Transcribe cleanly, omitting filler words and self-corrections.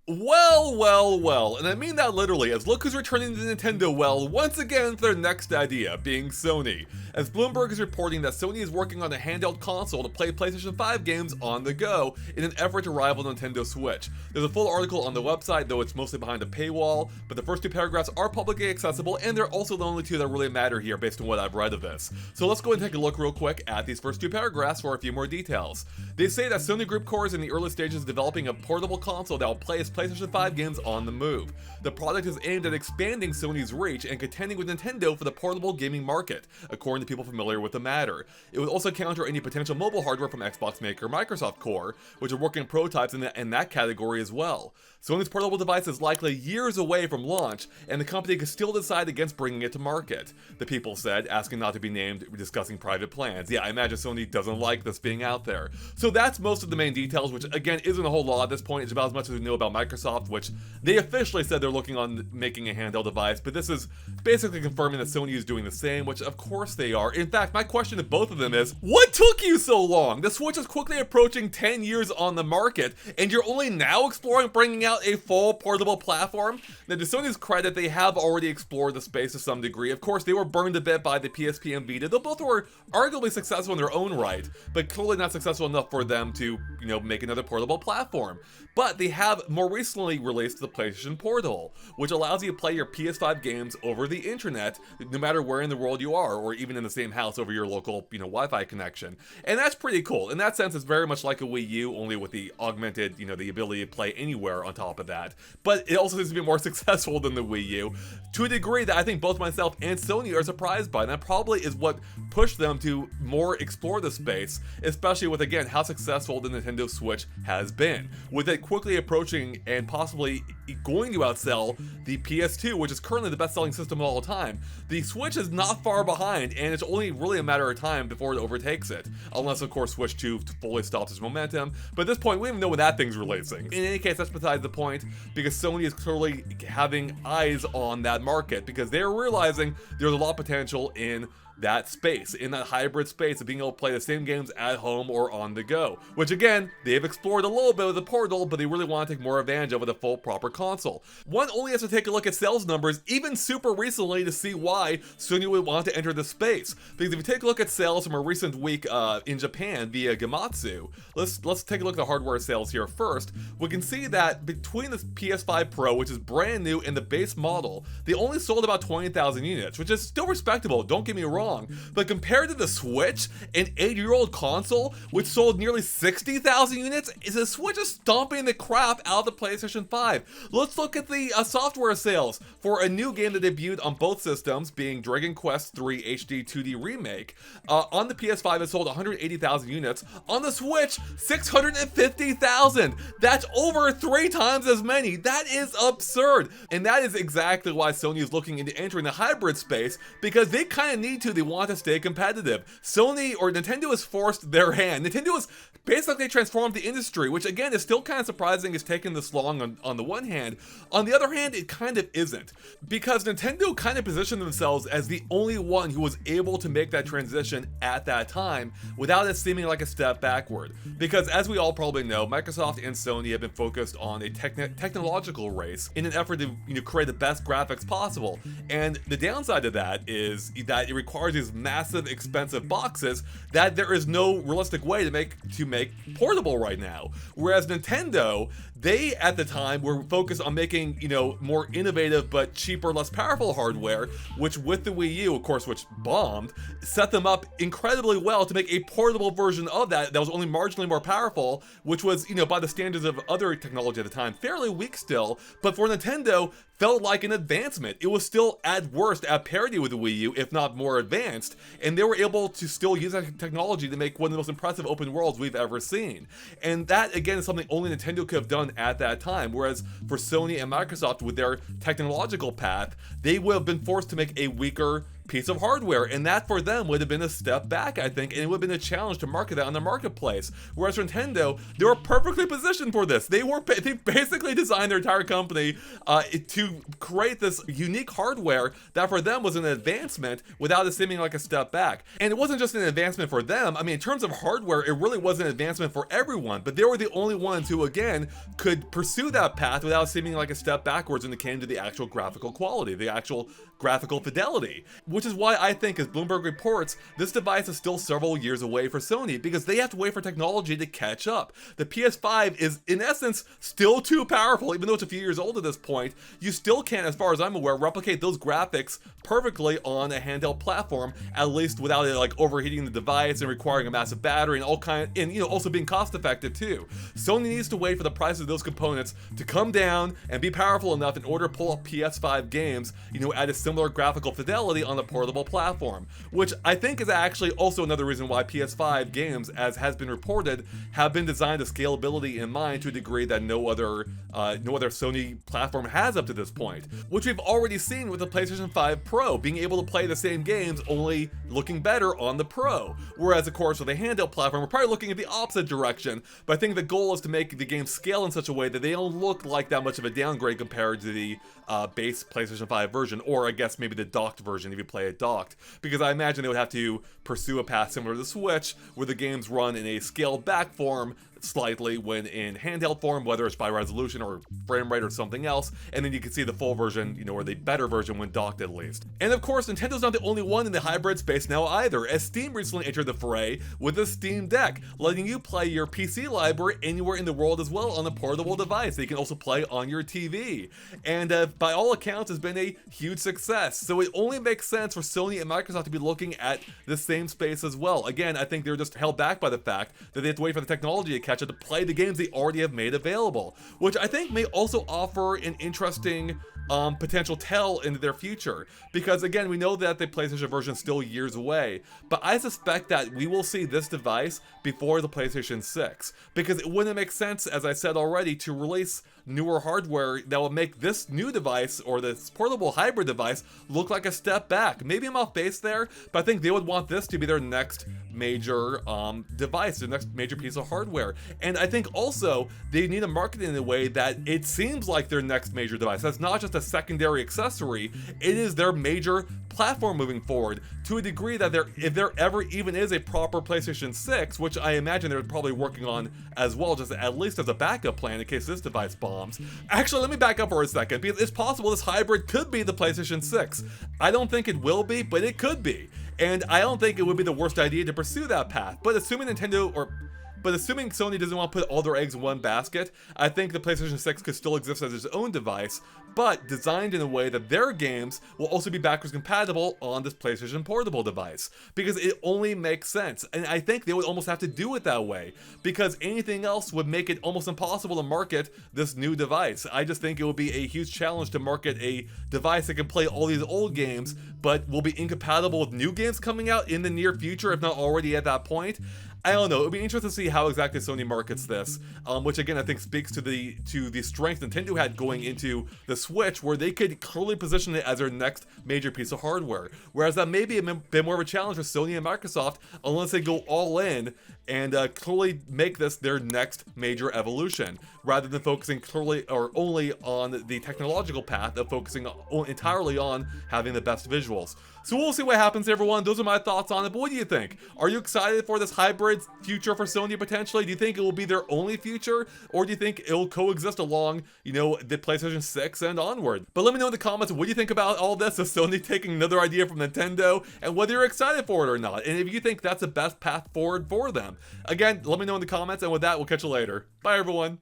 Well, and I mean that literally, as look who's returning to Nintendo well once again with their next idea, being Sony. As Bloomberg is reporting that Sony is working on a handheld console to play PlayStation 5 games on the go in an effort to rival Nintendo Switch. There's a full article on the website, though it's mostly behind a paywall, but the first two paragraphs are publicly accessible, and they're also the only two that really matter here based on what I've read of this. So let's go ahead and take a look real quick at these first two paragraphs for a few more details. They say that Sony Group Core is in the early stages of developing a portable console that will play its PlayStation 5 games on the move. The product is aimed at expanding Sony's reach and contending with Nintendo for the portable gaming market, according to people familiar with the matter. It would also counter any potential mobile hardware from Xbox maker Microsoft Core, which are working on prototypes in that category as well. Sony's portable device is likely years away from launch, and the company could still decide against bringing it to market, the people said, asking not to be named, discussing private plans. Yeah, I imagine Sony doesn't like this being out there. So that's most of the main details, which again isn't a whole lot at this point. It's about as much as we know about Microsoft, which they officially said they're looking on making a handheld device, but this is basically confirming that Sony is doing the same, which of course they are. In fact, my question to both of them is, what took you so long? The Switch is quickly approaching 10 years on the market, and you're only now exploring bringing out a full portable platform? Now, to Sony's credit, they have already explored the space to some degree. Of course, they were burned a bit by the PSP and Vita, though both were arguably successful in their own right, but clearly not successful enough for them to, make another portable platform. But they have more recently released the PlayStation Portal, which allows you to play your PS5 games over the internet, no matter where in the world you are, or even in the same house over your local, Wi-Fi connection. And that's pretty cool. In that sense, it's very much like a Wii U, only with the augmented, the ability to play anywhere on top of that. But it also seems to be more successful than the Wii U, to a degree that I think both myself and Sony are surprised by. And that probably is what pushed them to more explore the space, especially with, again, how successful the Nintendo Switch has been, with it quickly approaching and possibly going to outsell the PS2, which is currently the best-selling system of all time. The Switch is not far behind, and it's only really a matter of time before it overtakes it, unless of course Switch 2 fully stops its momentum. But at this point, we don't even know when that thing's releasing. In any case, that's besides the point, because Sony is clearly having eyes on that market, because they're realizing there's a lot of potential in that space, in that hybrid space of being able to play the same games at home or on the go, which again, they've explored a little bit with the Portal, but they really want to take more advantage of with a full proper console. One only has to take a look at sales numbers, even super recently, to see why Sony would want to enter the space. Because if you take a look at sales from a recent week in Japan via Gematsu, let's take a look at the hardware sales here first. We can see that between the PS5 Pro, which is brand new, and the base model, they only sold about 20,000 units, which is still respectable, don't get me wrong. But compared to the Switch, an 8-year-old console, which sold nearly 60,000 units, the Switch is stomping the crap out of the PlayStation 5. Let's look at the software sales for a new game that debuted on both systems, being Dragon Quest III HD 2D Remake. On the PS5, it sold 180,000 units. On the Switch, 650,000. That's over 3 times as many. That is absurd. And that is exactly why Sony is looking into entering the hybrid space, because they kind of need to. They want to stay competitive. Sony or Nintendo has forced their hand. Nintendo has basically transformed the industry, which again is still kind of surprising it's taken this long on the one hand. On the other hand, it kind of isn't, because Nintendo kind of positioned themselves as the only one who was able to make that transition at that time without it seeming like a step backward. Because as we all probably know, Microsoft and Sony have been focused on a technological race in an effort to create the best graphics possible. And the downside of that is that it requires these massive, expensive boxes that there is no realistic way to make portable right now. Whereas Nintendo, they at the time were focused on making, more innovative but cheaper, less powerful hardware, which with the Wii U, of course, which bombed, set them up incredibly well to make a portable version of that was only marginally more powerful, which was, by the standards of other technology at the time, fairly weak still, but for Nintendo, felt like an advancement. It was still at worst at parity with the Wii U, if not more advanced, and they were able to still use that technology to make one of the most impressive open worlds we've ever seen. And that, again, is something only Nintendo could have done at that time, whereas for Sony and Microsoft, with their technological path, they would have been forced to make a weaker, piece of hardware, and that for them would have been a step back, I think, and it would have been a challenge to market that on the marketplace. Whereas for Nintendo, they were perfectly positioned for this. They basically designed their entire company to create this unique hardware that for them was an advancement without it seeming like a step back. And it wasn't just an advancement for them. I mean, in terms of hardware, it really was an advancement for everyone, but they were the only ones who, again, could pursue that path without seeming like a step backwards when it came to the actual graphical quality, the actual graphical fidelity. Which is why I think, as Bloomberg reports, this device is still several years away for Sony, because they have to wait for technology to catch up. The PS5 is, in essence, still too powerful, even though it's a few years old at this point. You still can't, as far as I'm aware, replicate those graphics perfectly on a handheld platform, at least without it like overheating the device and requiring a massive battery and also being cost effective too. Sony needs to wait for the price of those components to come down and be powerful enough in order to pull up PS5 games, at a similar graphical fidelity on the portable platform, which I think is actually also another reason why PS5 games, as has been reported, have been designed with scalability in mind to a degree that no other Sony platform has up to this point, which we've already seen with the PlayStation 5 Pro, being able to play the same games, only looking better on the Pro. Whereas, of course, with a handheld platform, we're probably looking at the opposite direction, but I think the goal is to make the games scale in such a way that they don't look like that much of a downgrade compared to the base PlayStation 5 version, or I guess maybe the docked version if you play it docked, because I imagine they would have to pursue a path similar to the Switch, where the games run in a scaled back form slightly when in handheld form, whether it's by resolution or frame rate or something else, and then you can see the full version, or the better version when docked at least. And of course, Nintendo's not the only one in the hybrid space now either, as Steam recently entered the fray with the Steam Deck, letting you play your PC library anywhere in the world as well on a portable device that you can also play on your TV. And by all accounts, has been a huge success. So it only makes sense for Sony and Microsoft to be looking at the same space as well. Again, I think they're just held back by the fact that they have to wait for the technology to catch up to play the games they already have made available, which I think may also offer an interesting potential tell into their future, because again, we know that the PlayStation version is still years away, but I suspect that we will see this device before the PlayStation 6, because it wouldn't make sense, as I said already, to release newer hardware that will make this new device, or this portable hybrid device, look like a step back. Maybe I'm off base there, but I think they would want this to be their next major device, their next major piece of hardware. And I think also they need to market it in a way that it seems like their next major device. That's not just a secondary accessory, it is their major platform moving forward, to a degree that if there ever even is a proper PlayStation 6, which I imagine they're probably working on as well, just at least as a backup plan in case this device bombs. Actually, let me back up for a second, because it's possible this hybrid could be the PlayStation 6. I don't think it will be, but it could be. And I don't think it would be the worst idea to pursue that path. But assuming Sony doesn't want to put all their eggs in one basket, I think the PlayStation 6 could still exist as its own device, but designed in a way that their games will also be backwards compatible on this PlayStation Portable device, because it only makes sense. And I think they would almost have to do it that way, because anything else would make it almost impossible to market this new device. I just think it would be a huge challenge to market a device that can play all these old games, but will be incompatible with new games coming out in the near future, if not already at that point. I don't know, it would be interesting to see how exactly Sony markets this, which again I think speaks to the strength Nintendo had going into the Switch, where they could clearly position it as their next major piece of hardware, whereas that may be a bit more of a challenge for Sony and Microsoft unless they go all in and clearly make this their next major evolution, rather than focusing clearly or only on the technological path of focusing entirely on having the best visuals. So we'll see what happens, everyone. Those are my thoughts on it, but what do you think? Are you excited for this hybrid future for Sony potentially? Do you think it will be their only future, or do you think it'll coexist along, the PlayStation 6 and onward? But let me know in the comments, what do you think about all this? Is Sony taking another idea from Nintendo, and whether you're excited for it or not, and if you think that's the best path forward for them? Again, let me know in the comments, and with that, we'll catch you later. Bye, everyone.